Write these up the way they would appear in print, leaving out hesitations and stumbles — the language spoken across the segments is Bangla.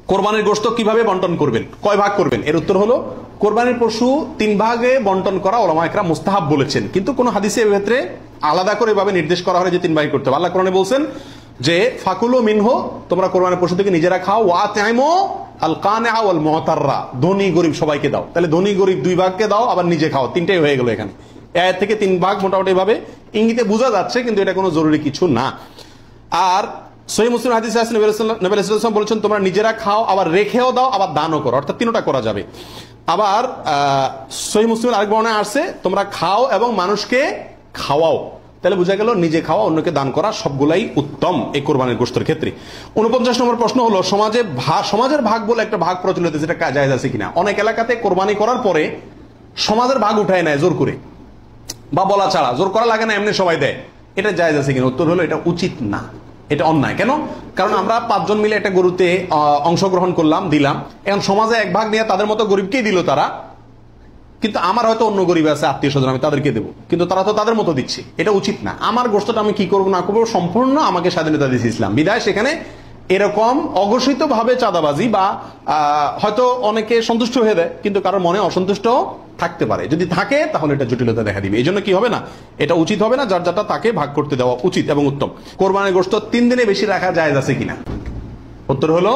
কোরবানির গোশত কিভাবে বন্টন করবেন, কয় ভাগ করবেন? এর উত্তর হলো কোরবানির পশু 3 ভাগে বন্টন করা উলামা ইকরাম মুস্তাহাব বলেছেন, কিন্তু কোন হাদিসে এর ক্ষেত্রে আলাদা করে এভাবে নির্দেশ করা হয় যে 3 ভাগে করতে হবে। আল্লাহ কোরআনে বলছেন যে ফাকুলু মিনহু, তোমরা কোরবানির পশু থেকে নিজেরা খাও, ওয়া আতইমু আল কানিআ ওয়াল মুতাররা, ধনী গরিব সবাইকে দাও। তাহলে ধনী গরিব 2 ভাগকে দাও, আবার নিজে খাও, 3টাই হয়ে গেল এখানে। এই আয়াত থেকে 3 ভাগ মোটামুটি ভাবে ইঙ্গিতে বোঝা যাচ্ছে, কিন্তু এটা কোনো জরুরি কিছু না। আর সহিহ মুসলিম হাদিসে আছে নবী সাল্লাল্লাহু আলাইহি ওয়াসাল্লাম বলেছেন তোমরা নিজেরা খাও, আবার রেখেও দাও, আবার দানও করো, অর্থাৎ 3টা করা যাবে। আবার সহিহ মুসলিম আরেক বর্ণনায় আছে তোমরা খাও এবং মানুষকে খাওয়াও। তাহলে বোঝা গেল নিজে খাওয়া, অন্যকে দান করা সবগুলাই উত্তম এই কোরবানির গোশতের ক্ষেত্রে। 49 নম্বর প্রশ্ন হলো সমাজের ভাগ বলে একটা ভাগ প্রচলিত, যেটা জায়েজ আছে কিনা। অনেক এলাকাতে কোরবানি করার পরে সমাজের ভাগ উঠায় নেয় জোর করে, বা বলা ছাড়া, জোর করা লাগে না, এমনি সবাই দেয়। এটা জায়েজ আছে কিনা? উত্তর হলো এটা উচিত না, এটা অন্যায়। কেন? কারণ আমরা 5 জন মিলে একটা গরুতে অংশগ্রহণ করলাম, দিলাম, এখন সমাজে 1 ভাগ নিয়ে তাদের মতো গরিবকেই দিল তারা, কিন্তু আমার হয়তো অন্য গরিব আছে আত্মীয় স্বজন, আমি তাদেরকে দেবো, কিন্তু তারা তো তাদের মতো দিচ্ছে। এটা উচিত না। আমার গোশতটা আমি কি করবো না করবো সম্পূর্ণ আমাকে স্বাধীনতা দিয়েছে ইসলাম, বিধায় সেখানে এরকম অঘোষিত ভাবে চাঁদাবাজি বা হয়তো অনেকে সন্তুষ্ট হয়ে দেয়, কিন্তু কারোর মনে অসন্তুষ্ট থাকতে পারে। যদি থাকে তাহলে এটা জটিলতা দেখা দিবে। এই জন্য কি হবে না, এটা উচিত হবে না। যার যাটা তাকে ভাগ করতে দেওয়া উচিত এবং উত্তম। কোরবানির গোশত 3 দিনে বেশি রাখা জায়েজ আছে কিনা? উত্তর হলো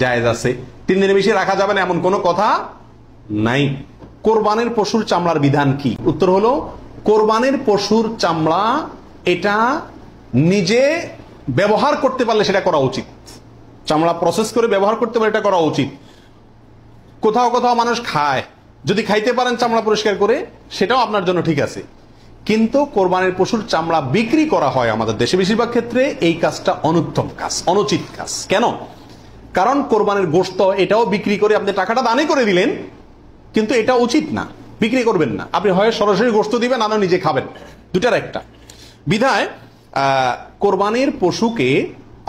জায়েজ আছে। 3 দিনে বেশি রাখা যাবে না এমন কোনো কথা নাই। কোরবানির পশুর চামড়ার বিধান কি? উত্তর হলো কোরবানির পশুর চামড়া এটা নিজে ব্যবহার করতে পারলে সেটা করা উচিত। চামড়া প্রসেস করে ব্যবহার করতে পারলে এটা করা উচিত। কোথাও কোথাও মানুষ খায়, যদি খাইতে পারেন চামড়া পরিষ্কার করে, সেটাও আপনার জন্য ঠিক আছে। কিন্তু কোরবানির পশুর চামড়া বিক্রি করা হয় আমাদের দেশে বেশিরভাগ ক্ষেত্রে, এই কাজটা অনুত্তম কাজ, অনুচিত কাজ। কেন? কারণ কোরবানির গোশত এটাও বিক্রি করে আপনি টাকাটা দানই করে দিলেন, কিন্তু এটা উচিত না, বিক্রি করবেন না। আপনি হয় সরাসরি গোশত দিবেন, না নিজে খাবেন, দুটার একটা। বিধায় কোরবানির পশুকে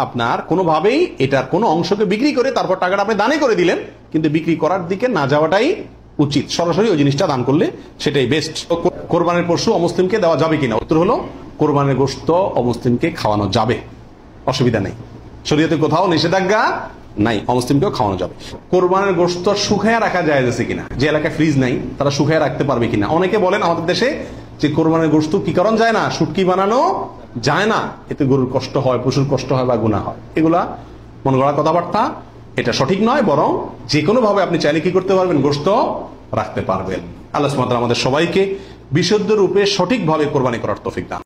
আপনার কোনোভাবেই এটার কোনো অংশকে বিক্রি করে তারপর টাকাটা আপনি দানই করে দিলেন, কিন্তু বিক্রি করার দিকে না যাওয়াটাই উচিত। সরাসরি ওই জিনিসটা দান করলে সেটাই বেস্ট। কোরবানির পশু অমুসলিমকে দেওয়া যাবে কিনা? উত্তর হলো কোরবানির গোশত অমুসলিমকে খাওয়ানো যাবে, অসুবিধা নেই। শরীয়তে কোথাও নিষেধাজ্ঞা নাই, অমুসলিমকেও খাওয়ানো যাবে। কোরবানির গোশত শুকায়া রাখা জায়েজ আছে কিনা? যে এলাকায় ফ্রিজ নাই তারা শুকায়া রাখতে পারবে কিনা? অনেকে বলেন আমাদের দেশে যে কোরবানির গোশত কি কারণ যায় না, শুটকি বানানো যায় না, এতে গরুর কষ্ট হয়, পশুর কষ্ট হয় বা গুনাহ হয়। এগুলা মন গড়া কথাবার্তা, এটা সঠিক নয়। বরং যে কোনো ভাবে আপনি চাইলে কি করতে পারবেন, গোশত রাখতে পারবেন। আল্লাহ সুবহানাহু ওয়া তাআলা আমাদের সবাইকে বিশুদ্ধ রূপে সঠিকভাবে কোরবানি করার তৌফিক দান।